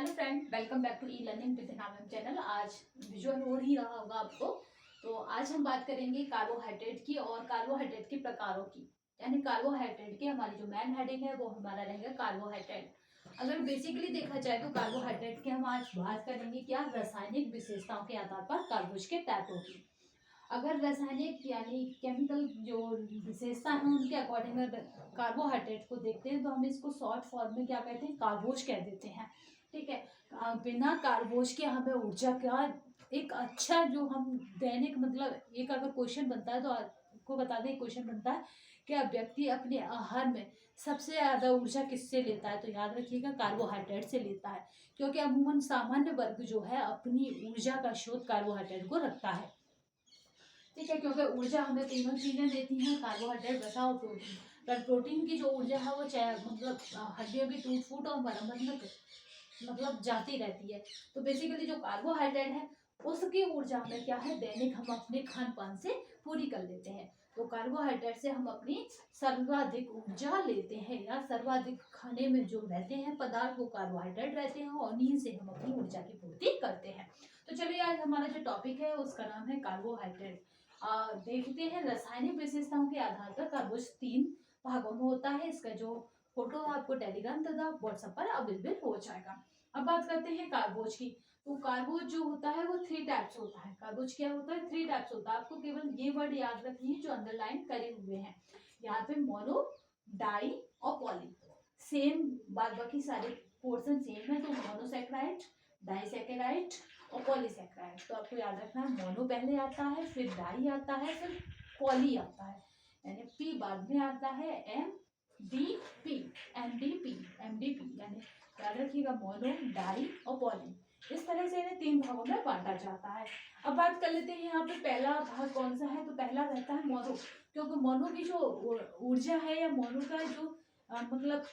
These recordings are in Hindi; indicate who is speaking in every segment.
Speaker 1: Hello friend, welcome back to e learning with नाम चैनल। आज विजुअल हो ही रहा होगा आपको। तो आज हम बात करेंगे कार्बोहाइड्रेट की और कार्बोहाइड्रेट के प्रकारों की। यानी कार्बोहाइड्रेट की हमारी जो मेन हेडिंग है वो हमारा रहेगा कार्बोहाइड्रेट। अगर बेसिकली देखा जाए तो कार्बोहाइड्रेट की हम आज बात करेंगे क्या रासायनिक विशेषताओं के आधार पर कार्बोज के टाइपों की। अगर रासायनिक यानी केमिकल जो विशेषता है उनके अकॉर्डिंग कार्बोहाइड्रेट को देखते हैं तो हम इसको शॉर्ट फॉर्म में क्या कहते हैं, कार्बोज कह देते हैं। ठीक है। बिना कार्बोज के हमें ऊर्जा का एक अच्छा जो हम दैनिक मतलब एक अगर क्वेश्चन बनता है तो आपको बता दें क्वेश्चन बनता है कि व्यक्ति अपने आहार में सबसे ज्यादा ऊर्जा किससे लेता है, तो याद रखिएगा कार्बोहाइड्रेट से लेता है। क्योंकि अमूमन सामान्य वर्ग जो है अपनी ऊर्जा का स्रोत कार्बोहाइड्रेट को रखता है। ठीक है, क्योंकि ऊर्जा हमें तीनों चीजें देती हैं, कार्बोहाइड्रेट, वसा और प्रोटीन। पर प्रोटीन की जो ऊर्जा है वो चाहे मतलब हड्डियों की टूट फूट और मरम्मत में मतलब जाती रहती है। तो बेसिकली जो कार्बोहाइड्रेट है उसकी ऊर्जा में क्या है, दैनिक हम अपने खान पान से पूरी कर लेते हैं। तो कार्बोहाइड्रेट से हम अपनी सर्वाधिक ऊर्जा लेते हैं या सर्वाधिक खाने में जो रहते हैं पदार्थ वो कार्बोहाइड्रेट रहते हैं और उन्हीं से हम अपनी ऊर्जा की पूर्ति करते हैं। तो चलिए आज हमारा जो टॉपिक है उसका नाम है कार्बोहाइड्रेट। देखते हैं रासायनिक विशेषताओं के आधार पर कार्बोज 3 भागों में होता है। इसका जो फोटो आपको टेलीग्राम तथा व्हाट्सएप पर अवेलेबल हो जाएगा। अब बात करते हैं कार्बोज की। तो कार्बोज जो होता है वो 3 टाइप्स होता है। कार्बोज क्या होता है, 3 टाइप्स होता है। आपको केवल ये वर्ड याद रखनी है जो अंडरलाइन करे हुए हैं यहाँ पे, मोनो, डाई और पॉली। सेम बाद बाकी सारे पोर्शन सेम है। तो मोनोसेक्राइड, डाइसेकेराइड और पॉलीसेक्राइड। तो आपको याद रखना है मोनो पहले आता है, फिर डाई आता है, फिर पॉली आता है, यानी पी बाद में आता है, एमडीपी, एमडीपी यानी याद रखिएगा मोनो, डाई और पॉली। इस तरह से इन्हें 3 भागों में बांटा जाता है। अब बात कर लेते हैं यहाँ पे पहला भाग कौन सा है। तो पहला रहता है मोनो, क्योंकि मोनो की जो ऊर्जा है या मोनो का जो मतलब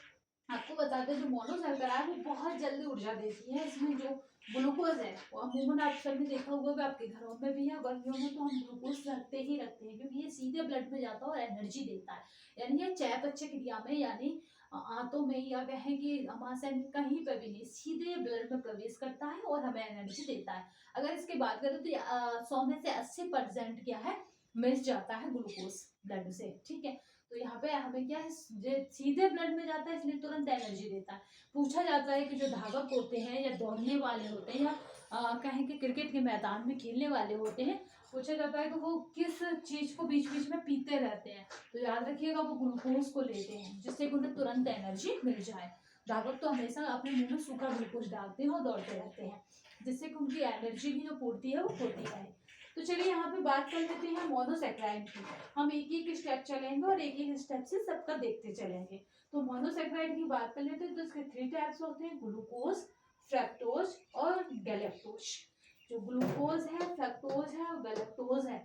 Speaker 1: आपको बताते हैं जो मोनोसल्फर है वो बहुत जल्दी ऊर्जा देती है। इसमें जो ग्लूकोज है वो अमूमन आप सबने देखा होगा कि आपके घरों में भी है, गर्मियों में तो हम ग्लूकोज रखते ही रखते हैं क्योंकि ये सीधे ब्लड में जाता है और एनर्जी देता है। यानी ये चयापचय क्रिया में यानी आंतों में या कहें कि अमाशय में कहीं पर भी नहीं, सीधे ब्लड में प्रवेश करता है और हमें एनर्जी देता है। अगर इसकी बात करें तो 100 में से 80% क्या है, मिल जाता है ग्लूकोज ब्लड से। ठीक है, तो यहाँ पे हमें क्या है, सीधे ब्लड में जाता है इसलिए तुरंत एनर्जी देता है। पूछा जाता है कि जो धावक होते हैं या दौड़ने वाले होते हैं या कहें कि क्रिकेट के मैदान में खेलने वाले होते हैं, पूछा जाता है कि वो किस चीज को बीच बीच में पीते रहते हैं। तो याद रखिएगा वो ग्लूकोज को लेते हैं जिससे कि उन्हें तुरंत एनर्जी मिल जाए। धावक तो हमेशा अपने मुंह में सूखा ग्लूकोज डालते हैं और दौड़ते रहते हैं जिससे कि उनकी एनर्जी की जो पूर्ति है वो होती है। तो चलिए यहाँ पे बात कर लेते हैं मोनोसेक्राइड की। हम एक एक स्टेप चलेंगे और एक एक स्टेप से सबका देखते चलेंगे। तो मोनोसेक्राइड की बात कर लेते हैं तो इसके 3 टाइप्स होते हैं, ग्लूकोज, फ्रक्टोज और गैलेक्टोज। जो ग्लूकोज है, फ्रक्टोज है और गैलेक्टोज है,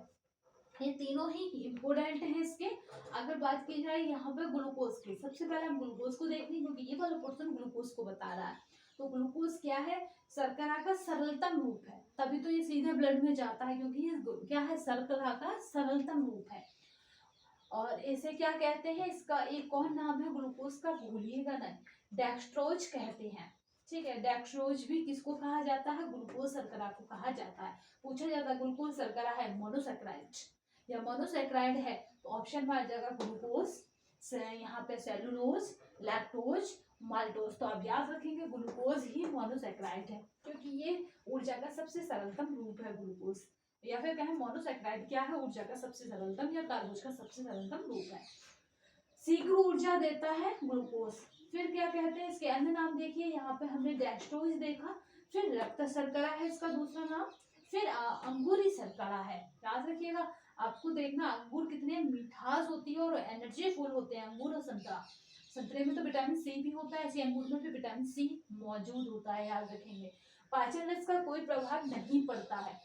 Speaker 1: ये तीनों ही इम्पोर्टेंट है इसके। अगर बात की जाए यहाँ पे ग्लूकोज की, सबसे पहले हम ग्लूकोज को देखेंगे क्योंकि ये वाला पोर्शन ग्लूकोज को बता रहा है। तो ग्लूकोज क्या है, शर्करा का सरलतम रूप है, तभी तो ये सीधे ब्लड में जाता है क्योंकि ये क्या है, शर्करा का सरलतम रूप है। और इसे क्या कहते हैं, इसका एक और नाम है ग्लूकोज का, भूलिएगा नहीं, डेक्सट्रोज कहते हैं। ठीक है, डेक्सट्रोज भी किसको कहा जाता है, ग्लूकोज शर्करा को कहा जाता है। पूछा जाता है ग्लूकोज शर्करा है मोनोसेक्राइड या मोनोसेक्राइड है तो ऑप्शन में आ जाएगा ग्लूकोज, यहाँ पे सेलुलोज, लैक्टोज, माल्टोज। तो आप याद रखेंगे ग्लूकोज ही मोनोसेक्राइड है क्योंकि ये ऊर्जा का सबसे सरलतम रूप है ग्लूकोज, या फिर कहें मोनोसेक्राइड क्या है, ऊर्जा का सबसे सरलतम या कार्बोज का सबसे सरलतम रूप है। शीघ्र ऊर्जा देता है ग्लूकोज। फिर क्या कहते हैं, इसके अन्य नाम देखिए, यहाँ पे हमने डेक्सट्रोज देखा, फिर रक्त शर्करा है इसका दूसरा नाम, फिर अंगूरी शर्करा है। याद रखिएगा, आपको देखना अंगूर कितने मिठास होती है और एनर्जी फुल होते हैं अंगूर और संतरा। संतरे में तो विटामिन सी भी होता है, ऐसे अंगूर में भी विटामिन सी मौजूद होता है, याद रखेंगे। पाचन रस का कोई प्रभाव नहीं पड़ता है।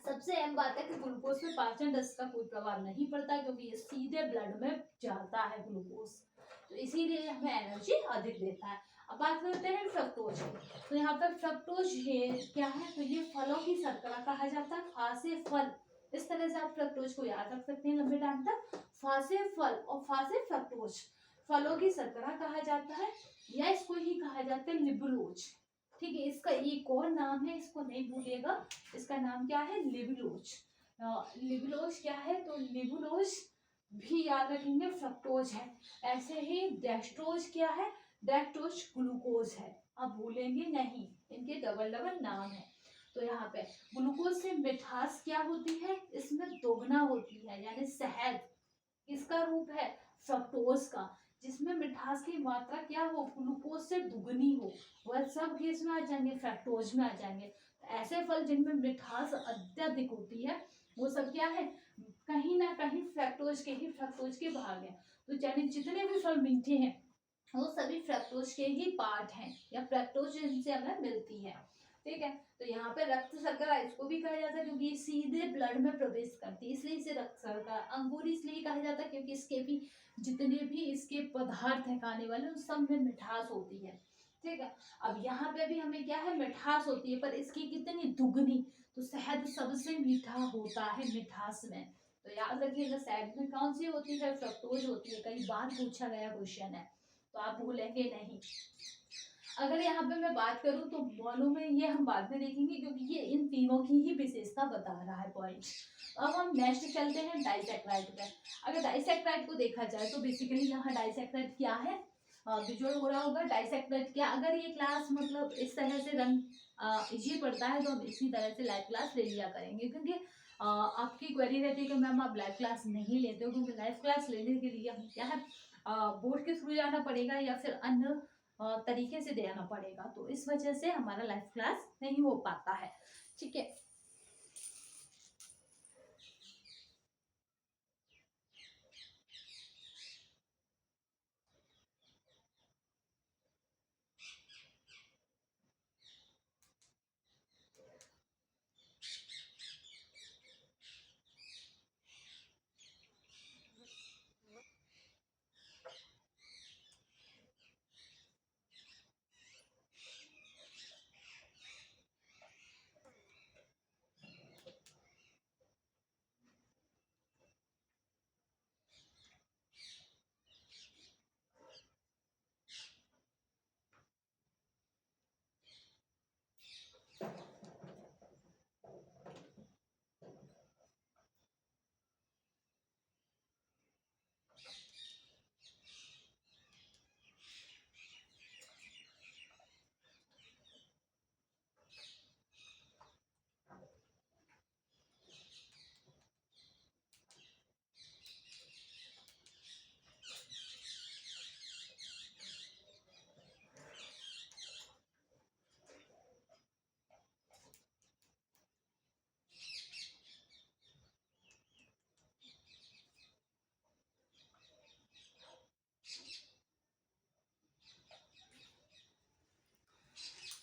Speaker 1: सबसे अहम बात है कि ग्लूकोज में पाचन रस का कोई प्रभाव नहीं पड़ता क्योंकि ये सीधे ब्लड में जाता है ग्लूकोज, तो इसीलिए हमें एनर्जी अधिक देता है। अब बात करते हैं फ्रक्टोज की। तो यहाँ पर फ्रक्टोज ये क्या है, तो ये फलों की शर्करा कहा जाता है, फासे फल। इस तरह से आप फ्रक्टोज को याद रख सकते हैं लंबे टाइम तक, फासे फल और फासे फ्रक्टोज, फलों की शर्करा कहा जाता है या इसको ही कहा जाता है लिबुलोज। ठीक है, इसका एक और नाम है, इसको नहीं भूलिएगा, इसका नाम क्या है, लिबुलोज। लिबुलोज क्या है, तो लिबुलोज भी याद रखेंगे फ्रक्टोज है। ऐसे ही डेक्सट्रोज क्या है, डेक्टोज ग्लूकोज है, आप भूलेंगे नहीं, इनके डबल डबल नाम है। तो यहाँ पे ग्लूकोज से मिठास क्या होती है, इसमें दोगुना होती है, यानी शहद किसका रूप है, फ्रक्टोज का, जिसमें मिठास की मात्रा क्या हो, ग्लूकोज से दुगनी हो, वह सब किस में आ जाएंगे, फ्रक्टोज में आ जाएंगे। ऐसे फल जिनमें मिठास अत्यधिक होती है वो सब क्या है, कहीं ना कहीं फ्रक्टोज के भाग है। तो यानी जितने भी फल मीठे हैं वो सभी फ्रक्टोज के ही पार्ट हैं, या फ्रक्टोज जिनसे हमें मिलती है। ठीक है, तो यहाँ पे रक्त शर्करा इसको भी कहा जाता है क्योंकि ये सीधे ब्लड में प्रवेश करती है, इसलिए इसे रक्त शर्करा। अंगूर इसलिए कहा जाता है क्योंकि इसके भी जितने भी इसके पदार्थ है खाने वाले उन सब में मिठास होती है। ठीक है, अब यहाँ पे भी हमें क्या है, मिठास होती है, पर इसकी कितनी, दुगनी। तो शहद सबसे मीठा होता है मिठास में। तो याद रखिएगा शहद में कौन सी होती है, फ्रक्टोज होती है, कई बार पूछा गया क्वेश्चन है, तो आप भूलेंगे नहीं। अगर यहाँ पे मैं बात करूँ तो मोनो में ये हम बाद में देखेंगे क्योंकि ये इन तीनों की ही विशेषता बता रहा है पॉइंट। अब हम नेक्स्ट चलते हैं डाइसैक्राइड पे। अगर डाइसैक्राइड को देखा जाए तो बेसिकली यहाँ डाइसैक्राइड क्या है, विजुअल हो रहा होगा डाइसैक्राइड क्या। अगर ये क्लास मतलब इस तरह से रन इजी पड़ता है तो हम इसी तरह से लाइव क्लास ले लिया करेंगे, क्योंकि आपकी क्वेरी रहती है कि मैम आप लाइव क्लास नहीं लेते हो, क्योंकि लाइव क्लास लेने के लिए हम क्या है, बोर्ड के थ्रू जाना पड़ेगा या फिर अन्य तरीके से देना पड़ेगा, तो इस वजह से हमारा लाइव क्लास नहीं हो पाता है। ठीक है,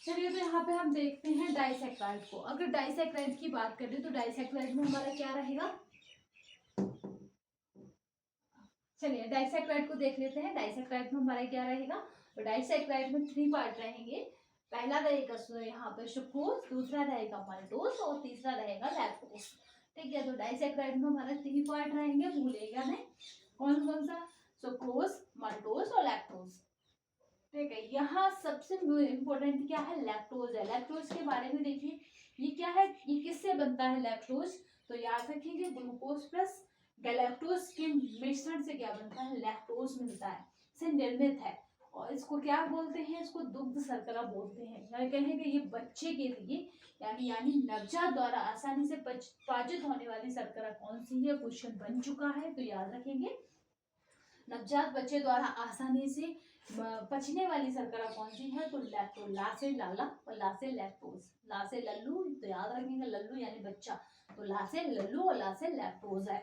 Speaker 1: चलिए तो यहाँ पे हम देखते हैं डाइसैक्राइड को। अगर डाइसैक्राइड की बात करें तो डाइसैक्राइड में हमारा क्या रहेगा, चलिए डाइसैक्राइड को देख लेते हैं। डाइसैक्राइड में हमारा क्या रहेगा, तो डाइसैक्राइड में 3 पार्ट रहेंगे। पहला रहेगा यहाँ पे सुक्रोज, दूसरा रहेगा माल्टोज और तीसरा रहेगा लैक्टोज। ठीक है, तो डाइसैक्राइड में हमारा 3 पार्ट रहेंगे, भूलेगा नहीं। कौन कौन सा, सुक्रोज, माल्टोज और लैक्टोज। ठीक है, यहाँ सबसे इम्पोर्टेंट क्या है, लैक्टोज है। लैक्टोज के बारे में देखिए, ये क्या है, ये किससे बनता है लैक्टोज, तो याद रखिए ग्लूकोज प्लस गैलेक्टोज के मिश्रण से क्या बनता है, लैक्टोज मिलता है, से निर्मित है। और इसको क्या बोलते हैं, इसको दुग्ध शर्करा बोलते हैं। या कहेंगे ये बच्चे के लिए यानी नवजात द्वारा आसानी से पाचित होने वाली शर्करा कौन सी है, क्वेश्चन बन चुका है, तो याद रखेंगे नवजात बच्चे द्वारा आसानी से पचने वाली शर्करा कौन सी है, तो लैक्टोज, ला से लाला और ला से लैक्टोज, ला से लल्लू, तो याद रखेंगे लल्लू यानी बच्चा, तो ला से लल्लू और ला से लैक्टोज है।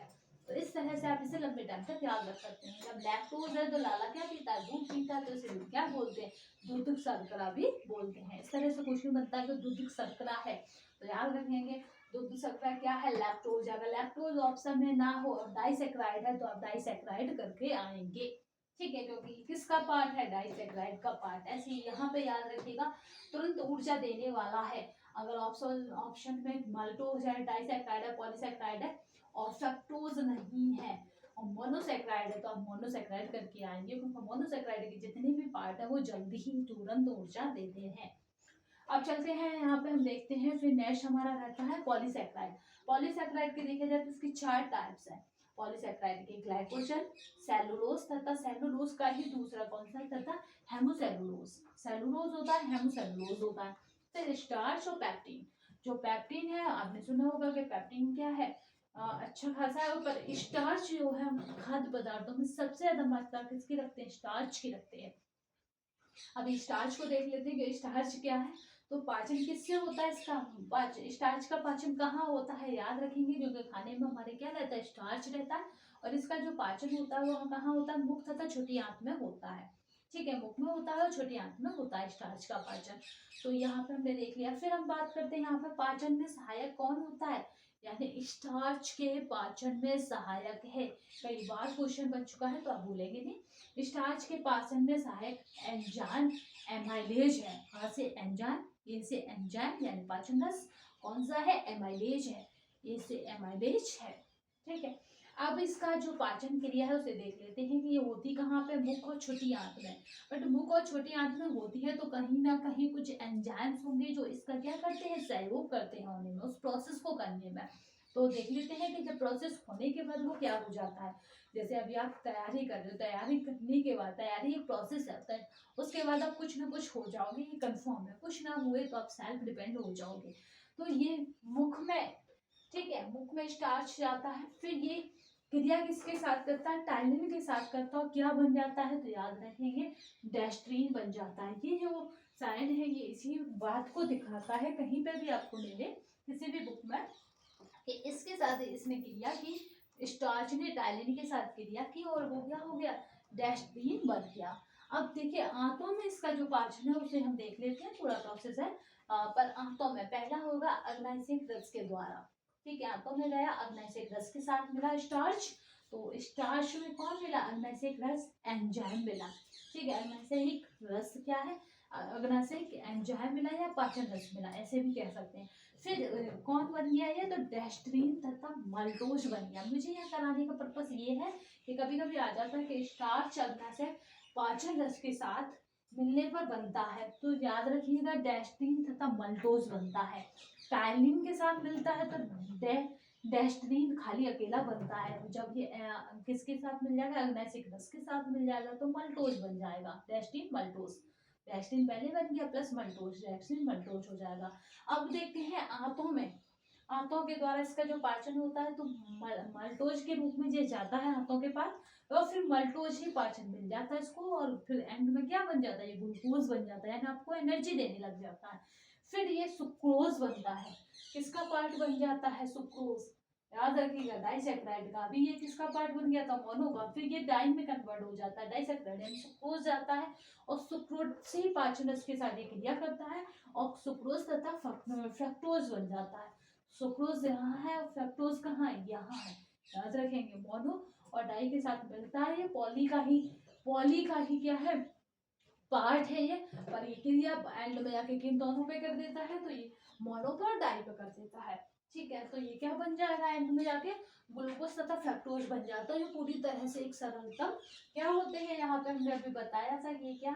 Speaker 1: तो इस तरह से आप इसे लंबे टाइम तक याद रख सकते हैं। जब लैक्टोज है तो लाला क्या पीता है, दूध पीता है, तो इसे क्या बोलते हैं, दूधिक शर्करा भी बोलते हैं। इस तरह से क्वेश्चन बनता है कि दूधिक शर्करा है, तो याद रखेंगे दूध शर्करा क्या है, लैक्टोज। अगर लैक्टोज ऑप्शन में ना हो और डाइसैक्राइड है तो आप डाइसैक्राइड करके आएंगे। ठीक है, क्योंकि किसका पार्ट है, डाइसैक्राइड का पार्ट। ऐसे ही यहाँ पे याद रखिएगा तुरंत ऊर्जा देने वाला है। अगर ऑप्शन में माल्टोज है, डाइसैक्राइड है, पॉलीसैक्राइड है और फ्रक्टोज नहीं है और मोनोसैक्राइड है, तो आप मोनोसैक्राइड करके आएंगे, क्योंकि मोनोसैक्राइड के जितने भी पार्ट है वो जल्दी ही तुरंत ऊर्जा देते हैं। अब चलते हैं यहाँ पे, हम देखते हैं फिर नेक्स्ट हमारा रहता है पॉलीसेक्राइड। पॉलीसेक्राइड के देखे जाए तो इसकी 4 टाइप्स है पॉलीसेक्राइड के, ग्लाइकोजन, सेलुलोज तथा सेलुलोज का ही दूसरा कौन सा तथा हेमोसेलुलोज। सेलुलोज होता है, हेमोसेलुलोज होता है। फिर स्टार्च और पेप्टिन। जो पेप्टिन है आपने सुना होगा कि पेप्टिन क्या है, अच्छा खासा है। पर स्टार्च जो है हम खाद्य पदार्थों में सबसे ज्यादा मात्रा किसकी रखते हैं, स्टार्च की रखते हैं। अभी स्टार्च को देख लेते हैं कि स्टार्च क्या है। तो पाचन किससे होता है इसका, पाचन, स्टार्च का पाचन कहाँ होता है, याद रखेंगे क्योंकि खाने में हमारे क्या रहता है, स्टार्च रहता है। और इसका जो पाचन होता है वो कहाँ होता है, मुख तथा छोटी आंत में होता है। ठीक है, मुख में होता है और छोटी आंत में होता है स्टार्च का पाचन। तो यहाँ पे हमने देख लिया। फिर हम बात करते हैं यहाँ पे पाचन में सहायक कौन होता है, यानी स्टार्च के पाचन में सहायक है। कई बार क्वेश्चन बन चुका है तो आप भूलेंगे नहीं। स्टार्च के पाचन में सहायक एंजाइम एमाइलेज है। कहाँ से एंजाइम, ये से एंजाइम यानी पाचन रस। कौन सा है, एमाइलेज है, ये से एमाइलेज है। ठीक है, अब इसका जो पाचन क्रिया है उसे देख लेते हैं कि ये होती कहाँ पे, मुख और छोटी आंत में। बट मुख और छोटी आंत में होती है तो कहीं ना कहीं कुछ एंजाइम्स होंगे जो इसका क्या करते हैं, सहयोग करते हैं होने में, उस प्रोसेस को करने में। तो देख लेते हैं कि जब प्रोसेस होने के बाद वो क्या हो जाता है। जैसे अभी आप तैयारी कर रहे हो, तैयारी करने के बाद, तैयारी एक प्रोसेस है, उसके बाद आप कुछ ना कुछ हो जाओगे, ये कंफर्म है। कुछ ना हुए तो आप सेल्फ डिपेंड हो जाओगे। तो ये मुख में, ठीक है, मुख में स्टार्च जाता है। फिर ये क्रिया किसके साथ करता है, टाइलिन के साथ करता है। क्या बन जाता है, तो याद रखेंगे डेस्ट्रीन बन जाता है। ये जो साइन है ये इसी बात को दिखाता है, कहीं पे भी आपको मिले किसी भी बुक में, कि इसके साथ इसने क्रिया की, स्टार्च ने टाइलिन के साथ क्रिया की और वो क्या हो गया, डेस्ट्रीन बन गया। अब देखिए आंतों में इसका जो पाचन है उसे हम देख लेते हैं, थोड़ा प्रोसेस है। पर आंतों में पहला होगा अग्नाशय रस के द्वारा। ठीक है, आंतों में गया, अग्नाशय रस के साथ मिला स्टार्च। तो स्टार्च में कौन मिला, अग्नाशय रस, एंजाइम मिला। ठीक है, अग्नाशय रस क्या है, अग्नाशय एंजाइम मिला या पाचन रस मिला, ऐसे भी कह सकते हैं। फिर कौन बन गया ये, तो डेस्ट्रीन तथा मल्टोज बन गया। मुझे यहाँ कराने का पर्पस ये है कि कभी कभी आ जाता है कि स्टार्च अग्नाशय पाचन रस के साथ मिलने पर बनता है, तो याद रखिएगा डेस्ट्रीन तथा मल्टोज बनता है। टाइलिन के साथ मिलता है तो डेस्ट्रीन खाली अकेला बनता है। जब ये किसके साथ मिल जाएगा, अग्नाशय रस के साथ मिल जाएगा तो मल्टोज बन जाएगा, डेस्ट्रीन मल्टोज। डेस्टिन पहले बन गया प्लस मल्टोज, डेस्टिन मल्टोज हो जाएगा। अब देखते हैं आंतों में, आंतों के द्वारा इसका जो पाचन होता है तो मल्टोज के रूप में ये जाता है आंतों के पास, और फिर मल्टोज ही पाचन मिल जाता है इसको, और फिर एंड में क्या बन जाता है, ये ग्लूकोज बन जाता है, यानी आपको एनर्जी देने लग जाता है। फिर ये सुक्रोज बनता है, किसका पार्ट बन जाता है, सुक्रोज। याद रखिएगा डाइसेक्राइड का भी ये किसका पार्ट बन गया था, मोनो का। फिर ये डाइन में कन्वर्ट हो जाता है, डाइसेक्राइड यानी सुक्रोज जाता है, और सुक्रोज से ही पाचन रस के साथ क्रिया करता है और सुक्रोज तथा फ्रक्टोज बन जाता है। सुक्रोज यहाँ है और फ्रक्टोज कहाँ है, यहाँ है। याद रखेंगे मोनो और डाई के साथ मिलता है, ये पॉली का ही क्या है, पार्ट है ये। पर ये क्रिया एंड में जाके किन दोनों पे कर देता है, तो ये मोनो पे और डाई पे कर देता है। ठीक है, तो ये क्या बन जाएगा एंड में जाके, ग्लूकोज तथा फ्रक्टोज बन जाता है। ये पूरी तरह से एक सरलतम क्या होते हैं, यहाँ पे हमने अभी बताया था ये क्या,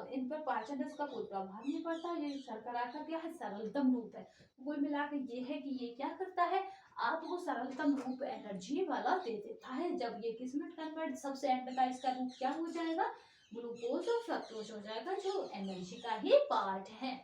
Speaker 1: इन पर पाचन रस का कोई प्रभाव नहीं पड़ता। ये शर्करा का क्या है, सरलतम रूप है। कुल मिलाकर ये है कि ये क्या करता है, आपको सरलतम रूप एनर्जी वाला दे देता है। जब ये किसमें कन्वर्ट, सबसे एंड का इसका रूप क्या हो जाएगा, ग्लूकोज और फ्रक्टोज हो जाएगा, जो एनर्जी का ही पार्ट है।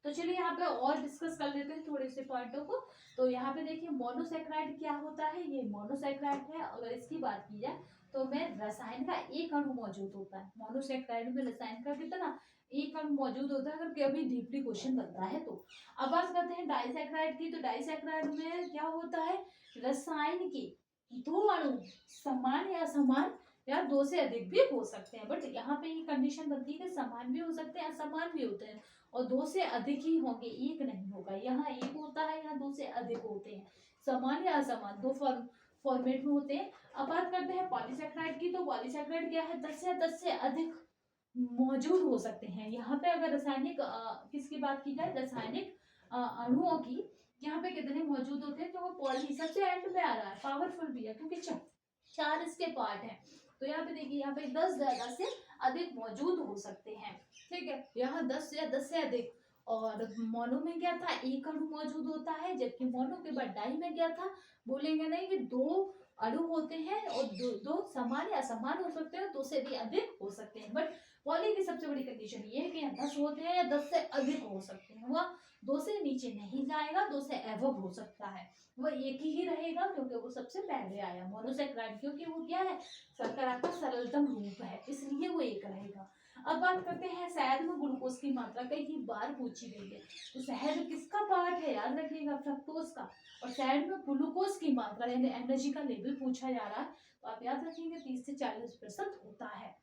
Speaker 1: तो चलिए यहाँ पे और डिस्कस कर लेते हैं थोड़े से पॉइंटों को। तो यहाँ पे देखिए मोनोसेक्राइड क्या होता है, ये मोनोसेक्राइड है। अगर इसकी बात की जाए तो में रसायन का एक अणु मौजूद होता है। मोनोसेक्राइड में रसायन का कितना, एक अणु मौजूद होता है, अगर कभी डीपली क्वेश्चन बनता है तो। अब बात करते हैं डाइसेक्राइड की। तो डाइसेक्राइड में क्या होता है, रसायन के दो अणु समान या असमान या दो से अधिक भी हो सकते हैं, बट यहाँ पे ये कंडीशन बनती है कि समान भी हो सकते हैं, असमान भी होते हैं, और दो से अधिक ही होंगे, एक नहीं होगा। यहाँ एक होता है, यहाँ दो से अधिक होते हैं, समान या असमान दो फॉर्मेट में होते हैं। अब बात करते हैं पॉलीसेक्राइड की। तो पॉलीसेक्राइड क्या है, 10 से अधिक मौजूद हो सकते हैं। यहाँ पे अगर रासायनिक किसकी बात की जाए, रासायनिक अणुओं की, यहाँ पे कितने मौजूद होते हैं, तो वो पॉली सबसे एंड में आ रहा है, पावरफुल भी है क्योंकि चार इसके पार्ट हैं। तो यहाँ पे देखिए, यहाँ पे 10 ज्यादा से अधिक मौजूद हो सकते हैं। ठीक है, यहाँ 10 या 10 से अधिक और मोनो में क्या था, एक अणु मौजूद होता है, जबकि मोनो के बाद डाई में क्या था, बोलेंगे नहीं कि दो अणु होते हैं और दो दो समान या असमान हो सकते हैं, 2 से भी अधिक हो सकते हैं। बट पॉली की सबसे बड़ी कंडीशन ये है कि यहाँ 10 होते हैं या 10 से अधिक हो सकते हैं। वह 2 से नीचे नहीं जाएगा, 2 से एबव हो सकता है। वो एक ही रहेगा क्योंकि वो सबसे पहले आया मोनोसेक्राइड, क्योंकि वो क्या है, शर्करा का सरलतम रूप है, इसलिए वो एक रहेगा। अब बात करते हैं शहद में ग्लूकोज की मात्रा, कई बार पूछी गई है। तो शहद किसका पार्ट है, याद रखिएगा, फ्रक्टोज का। और शहद में ग्लूकोज की मात्रा यानी एनर्जी का लेवल पूछा जा रहा है, तो आप याद रखेंगे 30 से 40% होता है।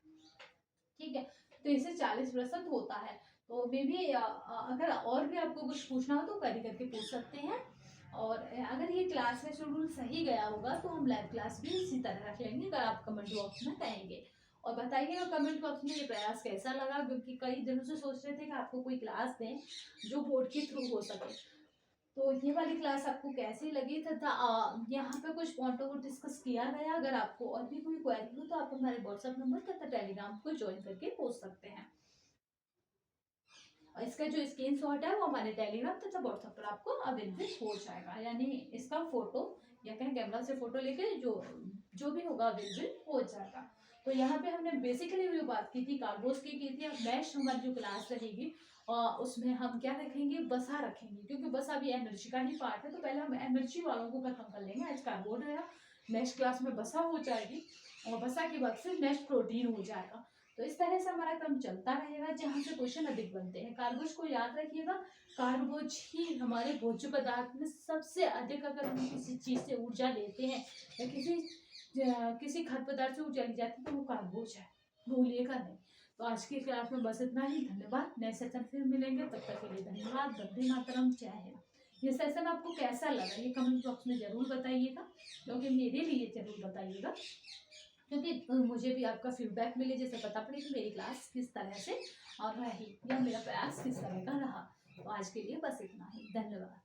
Speaker 1: ठीक है, तो इससे 40% होता है। तो मे भी अगर और भी आपको कुछ पूछना हो तो करी करके पूछ सकते हैं। और अगर ये क्लास में शेड्यूल सही गया होगा तो हम लाइव क्लास भी इसी तरह रख लेंगे, अगर आप कमेंट बॉक्स में कहेंगे। और बताइएगा कमेंट बॉक्स में ये प्रयास कैसा लगा, क्योंकि कई दिनों से सोच रहे थे कि आपको कोई क्लास दें जो बोर्ड के थ्रू हो सके। तो ये वाली क्लास आपको कैसी लगी तथा यहाँ पे कुछ पॉइंटों को डिस्कस किया गया। अगर आपको और भी कोई क्वेरी हो तो आप हमारे व्हाट्सएप नंबर तथा टेलीग्राम को ज्वाइन करके पूछ सकते हैं। और इसका जो स्क्रीनशॉट है वो हमारे टेलीग्राम तथा व्हाट्सएप पर आपको अवेलेबल हो जाएगा, यानी इसका फोटो या कहीं कैमरा से फोटो लेके जो भी होगा अवेलेबल हो जाएगा। तो यहाँ पे हमने बेसिकली जो बात की थी कार्बोस की थी। अब नेक्स्ट हमारी जो क्लास रहेगी उसमें हम क्या रखेंगे, बसा रखेंगे, क्योंकि बसा भी एनर्जी का ही पार्ट है। तो पहले हम एनर्जी वालों को खत्म कर लेंगे, आज कार्बोन है, नेक्स्ट क्लास में बसा हो जाएगी और बसा के बाद फिर नेक्स्ट प्रोटीन हो जाएगा। तो इस तरह से हमारा क्रम चलता रहेगा, जहाँ से क्वेश्चन अधिक बनते हैं। कार्बोज को याद रखिएगा, कार्बोज ही हमारे भोज्य पदार्थ में सबसे अधिक, अगर हम किसी चीज से ऊर्जा लेते हैं या किसी खाद्य पदार्थ से ऊर्जा ली जाती है तो वो कार्बोज है, भूलिएगा नहीं। तो आज की क्लास में बस इतना ही, धन्यवाद। नेक्स्ट सेशन फिर मिलेंगे, तब तक के लिए धन्यवाद। वंदे मातरम, जय हिंद। ये सेशन आपको कैसा लगा ये कमेंट बॉक्स में जरूर बताइएगा, क्योंकि मेरे लिए जरूर बताइएगा, क्योंकि मुझे भी आपका फीडबैक मिले, जैसे पता पड़े कि मेरी क्लास किस तरह से और रही या मेरा प्रयास किस तरह का रहा। तो आज के लिए बस इतना ही, धन्यवाद।